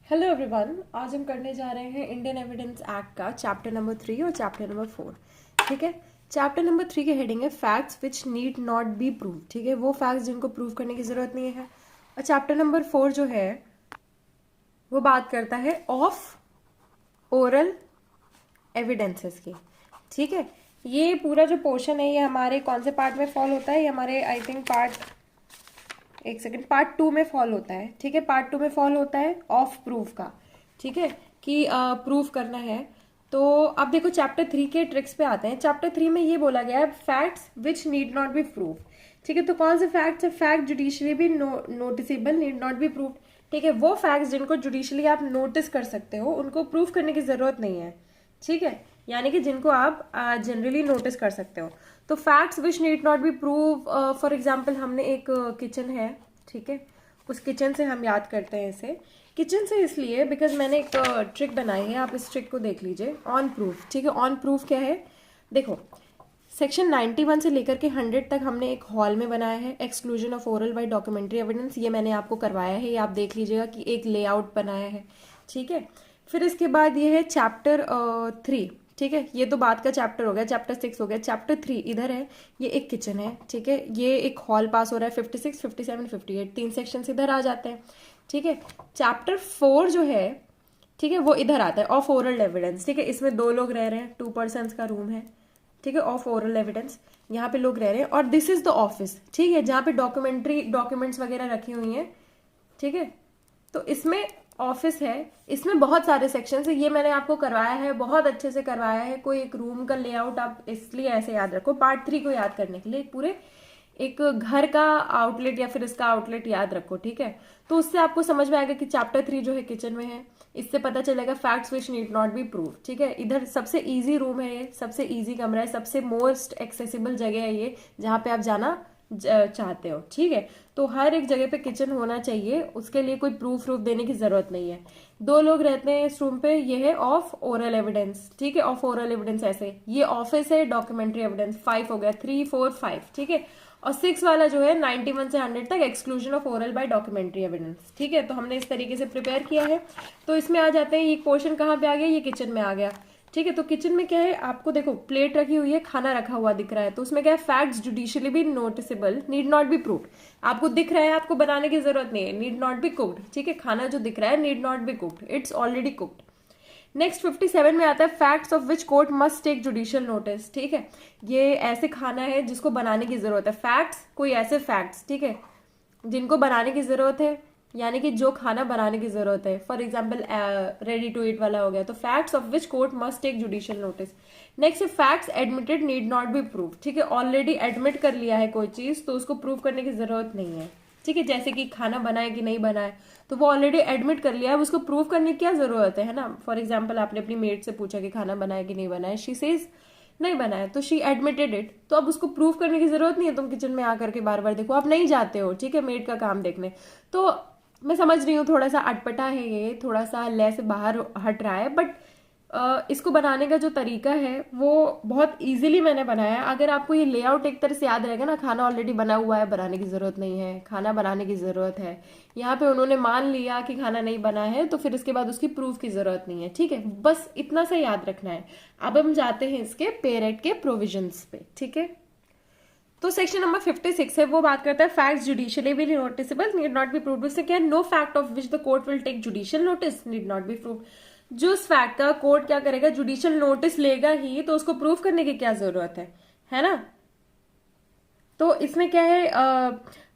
Hello everyone, आज हम करने जा रहे हैं इंडियन एविडेंस एक्ट का चैप्टर नंबर 3 और चैप्टर नंबर 4। ठीक है। चैप्टर नंबर 3 की हेडिंग है facts which need not be prove. ठीक है, वो फैक्ट्स जिनको प्रूव करने की जरूरत नहीं है। और चैप्टर नंबर 4 जो है वो बात करता है ऑफ ओरल एविडेंसेस की। ठीक है, ये पूरा जो पोर्शन है ये हमारे कौन से पार्ट में फॉल होता है? ये हमारे आई थिंक पार्ट 2 में फॉल होता है। ठीक है, पार्ट 2 में फॉल होता है ऑफ प्रूफ का। ठीक है, कि प्रूफ करना है। तो अब देखो चैप्टर 3 के ट्रिक्स पे आते हैं। चैप्टर 3 में ये बोला गया है facts which need not B proof. ठीक है, तो कौन से फैक्ट्स है? फैक्ट जुडिशली भी noticeable need not B proof. ठीक है, वो फैक्ट्स जिनको जुडिशली आप नोटिस कर सकते हो उनको प्रूफ करने की जरूरत नहीं है। ठीक है, यानी कि जिनको आप जनरली नोटिस कर सकते हो। तो facts which need not be prove, for example हमने एक किचन है। ठीक है, उस किचन से हम याद करते हैं इसे। किचन से इसलिए बिकॉज मैंने एक ट्रिक बनाई है, आप इस ट्रिक को देख लीजिए। On proof. ठीक है, ऑन प्रूफ क्या है? देखो, सेक्शन 91 से लेकर के 100 तक हमने एक हॉल में बनाया है exclusion of oral by documentary evidence. ये मैंने आपको करवाया है, ये आप देख लीजिएगा कि एक लेआउट बनाया है। ठीक है, फिर इसके बाद ये है चैप्टर 3। ठीक है, ये तो बात का चैप्टर हो गया, चैप्टर 6 हो गया। चैप्टर 3 इधर है, ये एक किचन है। ठीक है, ये एक हॉल पास हो रहा है 56, 57, 58, 3 सेक्शन इधर आ जाते हैं। ठीक है, चैप्टर 4 जो है, ठीक है, वो इधर आता है ऑफ ओरल एविडेंस। ठीक है, इसमें 2 लोग रह रहे हैं, 2 पर्सन का रूम है। ठीक है, ऑफ ओरल एविडेंस, यहाँ पे लोग रह रहे हैं। और दिस इज द ऑफिस। ठीक है, जहाँ पे डॉक्यूमेंट्स वगैरह रखी हुई हैं। ठीक है, तो इसमें ऑफिस है, इसमें बहुत सारे सेक्शन है। ये मैंने आपको करवाया है, बहुत अच्छे से करवाया है। कोई एक रूम का लेआउट आप इसलिए ऐसे याद रखो, पार्ट 3 को याद करने के लिए पूरे एक घर का आउटलेट या फिर इसका आउटलेट याद रखो। ठीक है, तो उससे आपको समझ में आएगा कि चैप्टर 3 जो है किचन में है। इससे पता चलेगा facts which need not be prove. ठीक है, इधर सबसे इजी रूम है, ये सबसे इजी कमरा है, सबसे मोस्ट एक्सेसिबल जगह है ये, जहां पे आप जाना चाहते हो। ठीक है, तो हर एक जगह पे किचन होना चाहिए, उसके लिए कोई प्रूफ देने की जरूरत नहीं है। 2 लोग रहते हैं इस रूम पे, ये है ऑफ ओरल एविडेंस। ठीक है, ऑफ ओरल एविडेंस ऐसे, ये ऑफिस है, डॉक्यूमेंट्री एविडेंस 5 हो गया, 3, 4, 5। ठीक है, और 6 वाला जो है 91 से 100 तक exclusion of oral by documentary evidence. ठीक है, तो हमने इस तरीके से प्रिपेयर किया है। तो इसमें आ जाते हैं, ये पोर्शन कहाँ पे आ गया? ये किचन में आ गया। ठीक है, तो किचन में क्या है? आपको देखो प्लेट रखी हुई है, खाना रखा हुआ दिख रहा है, तो उसमें क्या है? फैक्ट्स जुडिशियली भी noticeable need not be proved. आपको दिख रहा है, आपको बनाने की जरूरत नहीं है, नीड नॉट बी कुक्ड। ठीक है, खाना जो दिख रहा है need not be cooked, it's already cooked. Next 57 में आता है facts of which court must take judicial notice. ठीक है, ये ऐसे खाना है जिसको बनाने की जरूरत है। फैक्ट्स, कोई ऐसे फैक्ट्स, ठीक है, जिनको बनाने की जरूरत है, यानी कि जो खाना बनाने की जरूरत है। For example ready to eat वाला हो गया, तो facts of which court must take judicial notice. Next facts admitted need not be prove. ठीक है, ऑलरेडी एडमिट कर लिया है कोई चीज, तो उसको प्रूव करने की जरूरत नहीं है। ठीक है, जैसे कि खाना बनाए कि नहीं बनाए, तो वो ऑलरेडी एडमिट कर लिया है, उसको प्रूव करने की क्या जरूरत है ना। फॉर एग्जाम्पल आपने अपनी मेड से पूछा कि खाना बनाए कि नहीं बनाए, शी सेज नहीं बनाया, तो शी एडमिटेड इट, तो अब उसको प्रूव करने की जरूरत नहीं है। तुम किचन में आकर के बार बार देखो, आप नहीं जाते हो। ठीक है, मेड का काम देखने। तो मैं समझ रही हूँ थोड़ा सा अटपटा है, ये थोड़ा सा लय से बाहर हट रहा है, बट इसको बनाने का जो तरीका है वो बहुत इजीली मैंने बनाया है। अगर आपको ये लेआउट एक तरह से याद रहेगा ना, खाना ऑलरेडी बना हुआ है, बनाने की जरूरत नहीं है, खाना बनाने की जरूरत है, यहाँ पे उन्होंने मान लिया कि खाना नहीं बना है, तो फिर इसके बाद उसकी प्रूफ की जरूरत नहीं है। ठीक है, बस इतना सा याद रखना है। अब हम जाते हैं इसके पेरेट के प्रोविजंस पे। ठीक है, तो सेक्शन नंबर 56 है, वो बात करता है फैक्ट्स जुडिशियली भी noticeable need not be proved. उससे क्या है? No fact of which the court will take judicial notice need not be proved. जो उस फैक्ट का कोर्ट क्या करेगा? जुडिशियल नोटिस लेगा ही, तो उसको प्रूव करने की क्या जरूरत है ना। तो इसमें क्या है?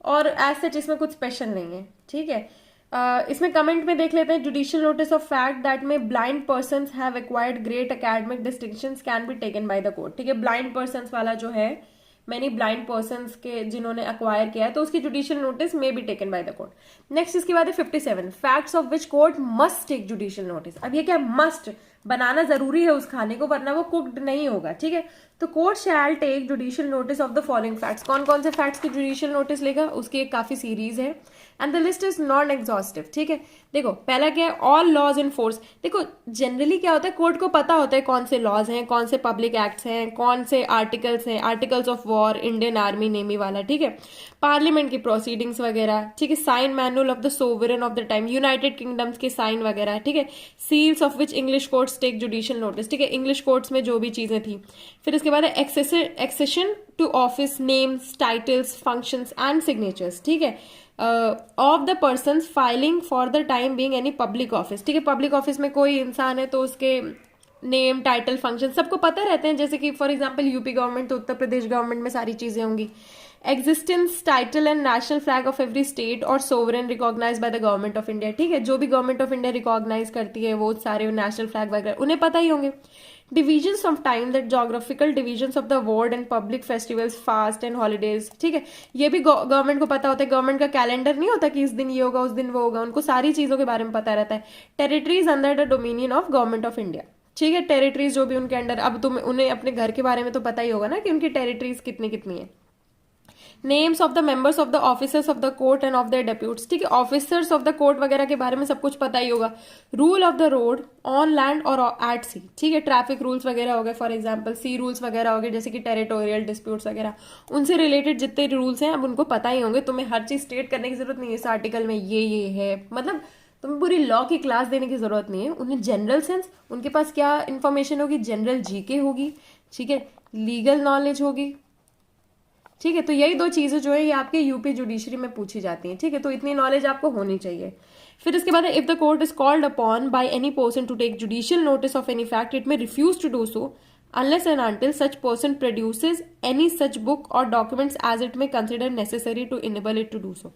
और एज सच इसमें कुछ स्पेशल नहीं है। ठीक है, इसमें कमेंट में देख लेते हैं, judicial notice of fact that में blind person have acquired great academic distinctions can be taken by the court. ठीक है, ब्लाइंड पर्सन वाला जो है, मैनी ब्लाइंड पर्सन्स के जिन्होंने अक्वायर किया है, तो उसकी judicial notice may be taken by the court. Next इसके बाद है 57 facts of which court must take judicial notice. अब ये क्या? मस्ट, बनाना जरूरी है उस खाने को, वरना वो कुक्ड नहीं होगा। ठीक है, तो court shall take judicial notice of the following facts. कौन कौन से फैक्ट्स की जुडिशियल नोटिस लेगा? उसकी एक काफी सीरीज है। And the list is non exhaustive, ठीक है। देखो पहला क्या है, ऑल लॉज इन फोर्स। देखो जनरली क्या होता है, कोर्ट को पता होता है कौन से लॉज हैं, कौन से पब्लिक एक्ट्स हैं, कौन से आर्टिकल्स हैं, articles of war, Indian army navy वाला, ठीक है, पार्लियामेंट की प्रोसीडिंग्स वगैरह, ठीक है, sign manual of the sovereign of the time, United Kingdom's के साइन वगैरह, ठीक है, seals of which English courts take judicial notice, ठीक है, इंग्लिश कोर्ट्स में जो भी चीजें थी। फिर इसके बाद accession to office, names, titles, functions and signatures, ठीक है, of the person filing for the time being any public office, ठीक है, पब्लिक ऑफिस में कोई इंसान है तो उसके नेम, टाइटल, फंक्शन सबको पता रहते हैं, जैसे कि फॉर एग्जांपल यूपी गवर्नमेंट तो उत्तर प्रदेश गवर्नमेंट में सारी चीजें होंगी। Existence, title and national flag of every state और sovereign recognise by the government of India, ठीक है, जो भी गवर्नमेंट ऑफ इंडिया रिकॉग्नाइज करती है वो सारे नेशनल फ्लैग वगैरह उन्हें पता ही होंगे। Divisions of time, that geographical divisions of the world and public festivals, fast and holidays, ठीक है, ये भी गवर्नमेंट को पता होता है। गवर्नमेंट का कैलेंडर नहीं होता कि इस दिन ये होगा उस दिन वो होगा, उनको सारी चीजों के बारे में पता रहता है। Territories under the dominion of government of India, ठीक है, टेरिटरीज जो भी उनके अंडर, अब तुम उन्हें अपने घर के बारे में तो पता ही होगा ना कि उनकी टेरिटरीज कितनी कितनी है। Names of the members of the officers of the court and of their deputies, ठीक है, ऑफिसर्स ऑफ द कोर्ट वगैरह के बारे में सब कुछ पता ही होगा। Rule of the road on land और एट सी, ठीक है, ट्रैफिक रूल्स वगैरह हो गए, फॉर एग्जांपल सी रूल्स वगैरह हो गए, जैसे कि टेरिटोरियल डिस्प्यूट्स वगैरह, उनसे रिलेटेड जितने रूल्स हैं अब उनको पता ही होंगे। तुम्हें हर चीज स्टेट करने की जरूरत नहीं है इस आर्टिकल में ये है, मतलब तुम्हें पूरी लॉ की क्लास देने की जरूरत नहीं है। उन्हें जनरल सेंस, उनके पास क्या इन्फॉर्मेशन होगी, जनरल जीके होगी, ठीक है, लीगल नॉलेज होगी, ठीक है। तो यही दो चीजें जो है ये आपके यूपी जुडिशरी में पूछी जाती हैं, ठीक है, तो इतनी नॉलेज आपको होनी चाहिए। फिर इसके बाद if the court is called upon by any person to take judicial notice of any fact, it में refuse to do so unless and until such person produces any such book or documents as it may consider necessary to enable it to do so।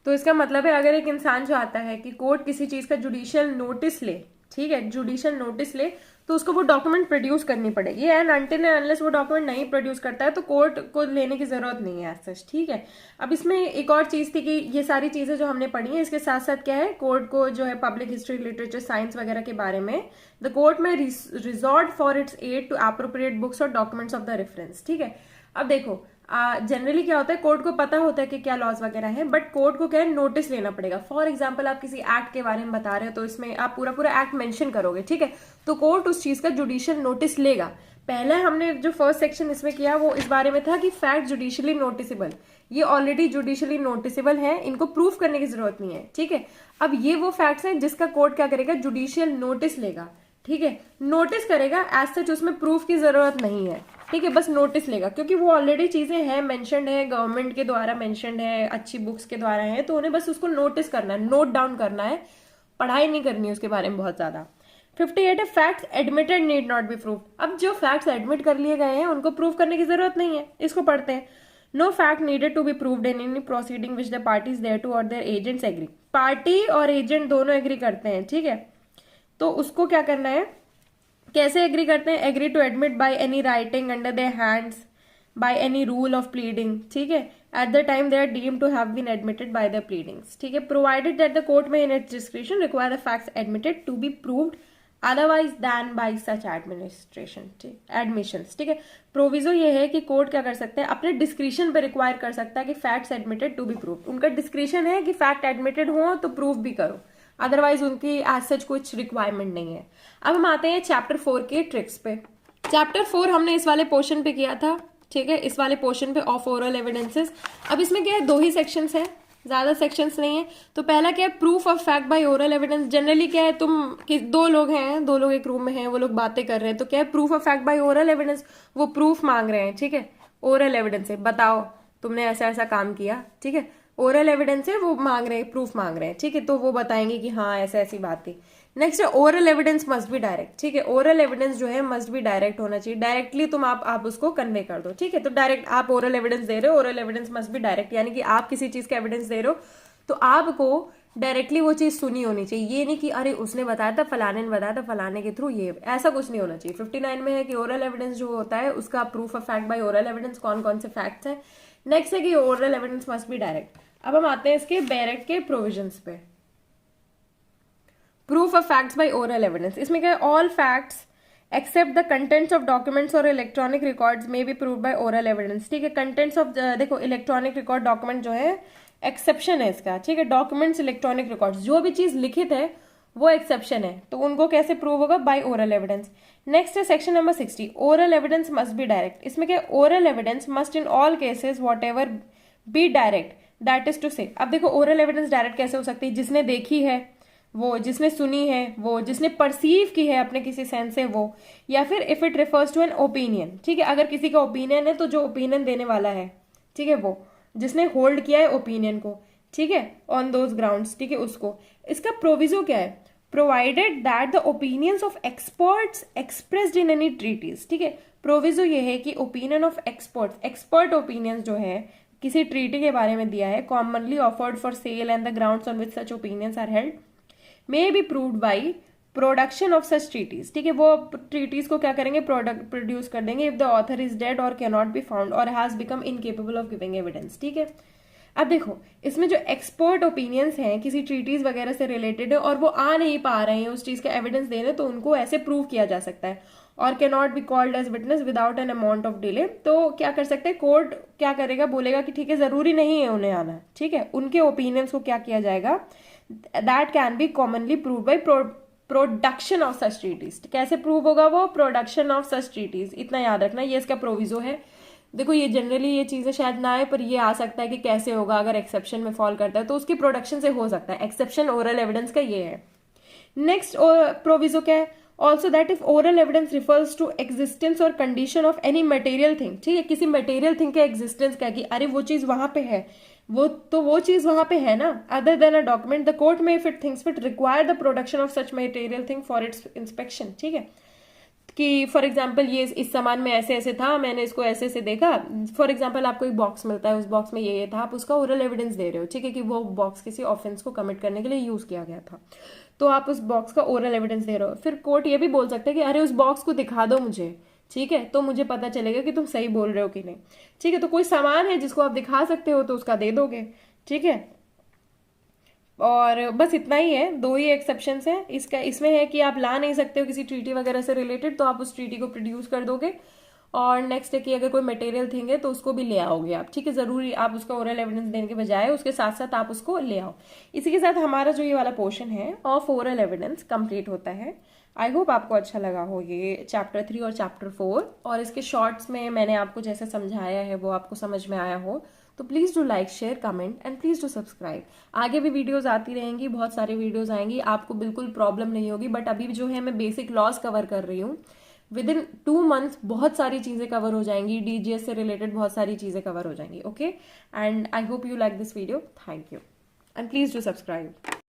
तो इसका मतलब है अगर एक इंसान चाहता है कि कोर्ट किसी चीज का जुडिशियल नोटिस ले, ठीक है, जुडिशियल नोटिस ले, तो उसको वो डॉक्यूमेंट प्रोड्यूस करनी पड़ेगी, एंड अनटिल एंड अनलेस वो डॉक्यूमेंट नहीं प्रोड्यूस करता है तो कोर्ट को लेने की जरूरत नहीं है एज सच, ठीक है। अब इसमें एक और चीज थी कि ये सारी चीजें जो हमने पढ़ी है इसके साथ साथ क्या है, कोर्ट को जो है पब्लिक हिस्ट्री, लिटरेचर, साइंस वगैरह के बारे में the court may resort for its aid to appropriate books और डॉक्यूमेंट्स ऑफ द रेफरेंस, ठीक है। अब देखो जनरली क्या होता है, कोर्ट को पता होता है कि क्या लॉज वगैरह है, बट कोर्ट को क्या है, नोटिस लेना पड़ेगा। फॉर एग्जांपल आप किसी एक्ट के बारे में बता रहे हो तो इसमें आप पूरा पूरा एक्ट मेंशन करोगे, ठीक है, तो कोर्ट उस चीज का जुडिशियल नोटिस लेगा। पहले हमने जो फर्स्ट सेक्शन इसमें किया वो इस बारे में था कि फैक्ट जुडिशियली नोटिसेबल, ये ऑलरेडी जुडिशियली नोटिसेबल है, इनको प्रूफ करने की जरूरत नहीं है, ठीक है। अब ये वो फैक्ट्स हैं जिसका कोर्ट क्या करेगा, जुडिशियल नोटिस लेगा, ठीक है, नोटिस करेगा, एज सच उसमें प्रूफ की जरूरत नहीं है, ठीक है, बस नोटिस लेगा, क्योंकि वो ऑलरेडी चीजें हैं, मेंशन्ड है, गवर्नमेंट के द्वारा मेंशन्ड है, अच्छी बुक्स के द्वारा है, तो उन्हें बस उसको नोटिस करना है, नोट डाउन करना है, पढ़ाई नहीं करनी है उसके बारे में बहुत ज्यादा। 58 है facts admitted need not be prove. अब जो फैक्ट्स एडमिट कर लिए गए हैं उनको प्रूव करने की जरूरत नहीं है, इसको पढ़ते हैं। No fact needed to be proved in any proceeding which the parties thereto or their agents agree. Party और एजेंट दोनों एग्री करते हैं, ठीक है, तो उसको क्या करना है, कैसे एग्री करते हैं, agree to admit by any writing under their hands by any rule of pleading, ठीक है, at the time they are deemed to have been admitted by the pleadings, ठीक है, provided that the court may in its description require the facts admitted to be proved otherwise than by such administration, admissions, ठीक है। Proviso ये है कि court क्या कर सकता है, अपने डिस्क्रिप्शन पे रिक्वायर कर सकता है कि facts admitted to be proved, उनका डिस्क्रिप्शन है कि फैक्ट एडमिटेड हो तो प्रूव भी करो, अदरवाइज उनकी एज सच कुछ रिक्वायरमेंट नहीं है। अब हम आते हैं चैप्टर 4 के ट्रिक्स पे। चैप्टर 4 हमने इस वाले पोर्शन पे किया था, ठीक है, इस वाले पोर्शन पे ऑफ ओरल एविडेंसेस। अब इसमें क्या है, 2 ही सेक्शंस है, ज्यादा सेक्शंस नहीं है। तो पहला क्या है, proof of fact by oral evidence. Generally क्या है, तुम कि 2 लोग हैं, 2 लोग एक रूम में हैं, वो लोग बातें कर रहे हैं, तो क्या है, proof of fact by oral evidence, वो प्रूफ मांग रहे हैं, ठीक है, ओरल एविडेंस है, बताओ तुमने ऐसा ऐसा काम किया, ठीक है, ओरल एविडेंस है, वो मांग रहे हैं, प्रूफ मांग रहे हैं, ठीक है, तो वो बताएंगे कि हाँ ऐसा ऐसी बात थी। नेक्स्ट है oral evidence must be direct, ठीक है, ओरल एविडेंस जो है मस्ट बी डायरेक्ट होना चाहिए, डायरेक्टली तुम आप उसको कन्वे कर दो, ठीक है, तो डायरेक्ट आप ओरल एविडेंस दे रहे हो, oral evidence must be direct, यानी कि आप किसी चीज का एविडेंस दे रहे हो तो आपको डायरेक्टली वो चीज सुनी होनी चाहिए, ये नहीं कि अरे उसने बताया था, फलाने ने बताया था, फलाने के थ्रू, ये ऐसा कुछ नहीं होना चाहिए। 59 में है कि ओरल एविडेंस जो होता है उसका proof of fact by oral evidence कौन कौन से फैक्ट्स है। नेक्स्ट है कि oral evidence must be direct. अब हम आते हैं इसके बैरेक्ट के प्रोविजंस पे। Proof of facts by oral evidence, इसमें क्या है, all facts except the contents of documents or electronic records may be prove by oral evidence, ठीक है। कंटेंट्स ऑफ देखो इलेक्ट्रॉनिक रिकॉर्ड डॉक्यूमेंट जो है एक्सेप्शन है इसका, ठीक है। डॉक्यूमेंट्स, इलेक्ट्रॉनिक रिकॉर्ड्स, जो भी चीज लिखित है वो एक्सेप्शन है, तो उनको कैसे प्रूव होगा? By oral evidence. नेक्स्ट है section number 60, oral evidence must be direct. इसमें क्या, oral evidence must in all cases whatever be direct, that is to say. अब देखो ओरल एविडेंस डायरेक्ट कैसे हो सकती है? जिसने देखी है वो, जिसने सुनी है वो, जिसने परसीव की है अपने किसी सेंस से वो, या फिर if it refers to an opinion, ठीक है। अगर किसी का ओपिनियन है तो जो ओपिनियन देने वाला है, ठीक है, वो जिसने होल्ड किया है ओपिनियन को, ठीक है, ऑन दोज ग्राउंड्स, ठीक है, उसको। इसका प्रोविजो क्या है? Provided that the opinions of experts expressed in any treaties, ठीक है। प्रोविजो ये है कि opinion of experts, expert opinions जो है किसी ट्रीटी के बारे में दिया है, commonly offered for sale and the grounds on which such opinions are held, may be proved by production of such treaties, ठीक है। वो ट्रीटीज को क्या करेंगे? प्रोडक्ट प्रोड्यूस कर देंगे if the author is dead और कैन नॉट बी फाउंड और has become incapable of giving evidence, ठीक है। अब देखो इसमें जो एक्सपर्ट ओपिनियंस हैं किसी ट्रीटीज वगैरह से रिलेटेड है और वो आ नहीं पा रहे हैं उस चीज का एविडेंस देने, तो उनको ऐसे प्रूव किया जा सकता है। और can not be called as witness without an amount of delay, तो क्या कर सकते हैं? कोर्ट क्या करेगा? बोलेगा कि ठीक है, जरूरी नहीं है उन्हें आना, ठीक है। उनके ओपिनियंस को क्या किया जाएगा? That can be commonly prove by production of such treaties. कैसे प्रूव होगा वो? प्रोडक्शन ऑफ सच ट्रीटीज, इतना याद रखना, ये इसका प्रोविजो है। देखो ये जनरली ये चीजें शायद ना आए, पर ये आ सकता है कि कैसे होगा अगर एक्सेप्शन में फॉल करता है तो उसकी प्रोडक्शन से हो सकता है। एक्सेप्शन ओरल एविडेंस का ये है। नेक्स्ट प्रोविजो क्या है? Also that if oral evidence refers to existence और condition of any material thing, ठीक है, किसी मटेरियल थिंग के एग्जिस्टेंस का, कि अरे वो चीज वहां पे है, वो चीज वहां पे है ना, other than a document, the court में if it thinks fit require the production of such material thing for its inspection, ठीक है। कि फॉर एग्जाम्पल ये इस सामान में ऐसे ऐसे था, मैंने इसको ऐसे ऐसे देखा। फॉर एग्जाम्पल आपको एक बॉक्स मिलता है, उस बॉक्स में ये था, आप उसका ओरल एविडेंस दे रहे हो, ठीक है, कि वो बॉक्स किसी ऑफेंस को कमिट करने के लिए यूज किया गया था, तो आप उस बॉक्स का ओरल एविडेंस दे रहे हो। फिर कोर्ट ये भी बोल सकते हैं कि अरे उस बॉक्स को दिखा दो मुझे, ठीक है, तो मुझे पता चलेगा कि तुम सही बोल रहे हो कि नहीं, ठीक है। तो कोई सामान है जिसको आप दिखा सकते हो तो उसका दे दोगे, ठीक है। और बस इतना ही है, दो ही एक्सेप्शंस है इसका। इसमें है कि आप ला नहीं सकते हो किसी ट्रीटी वगैरह से रिलेटेड, तो आप उस ट्रीटी को प्रोड्यूस कर दोगे। और नेक्स्ट है कि अगर कोई मटेरियल थिंग है तो उसको भी ले आओगे आप, ठीक है। जरूरी आप उसका ओरल एविडेंस देने के बजाय उसके साथ साथ आप उसको ले आओ। इसी के साथ हमारा जो ये वाला पोर्शन है ऑफ ओरल एविडेंस कंप्लीट होता है। आई होप आपको अच्छा लगा हो ये चैप्टर 3 और चैप्टर 4, और इसके शॉर्ट्स में मैंने आपको जैसे समझाया है वो आपको समझ में आया हो तो please do like, share, comment and please do subscribe. आगे भी वीडियोस आती रहेंगी, बहुत सारी वीडियोस आएंगी, आपको बिल्कुल प्रॉब्लम नहीं होगी। बट अभी जो है मैं बेसिक लॉज कवर कर रही हूँ, विद इन 2 मंथ्स बहुत सारी चीज़ें कवर हो जाएंगी, डीजीएस से रिलेटेड बहुत सारी चीज़ें कवर हो जाएंगी, okay. And I hope you like this video, thank you and please do subscribe.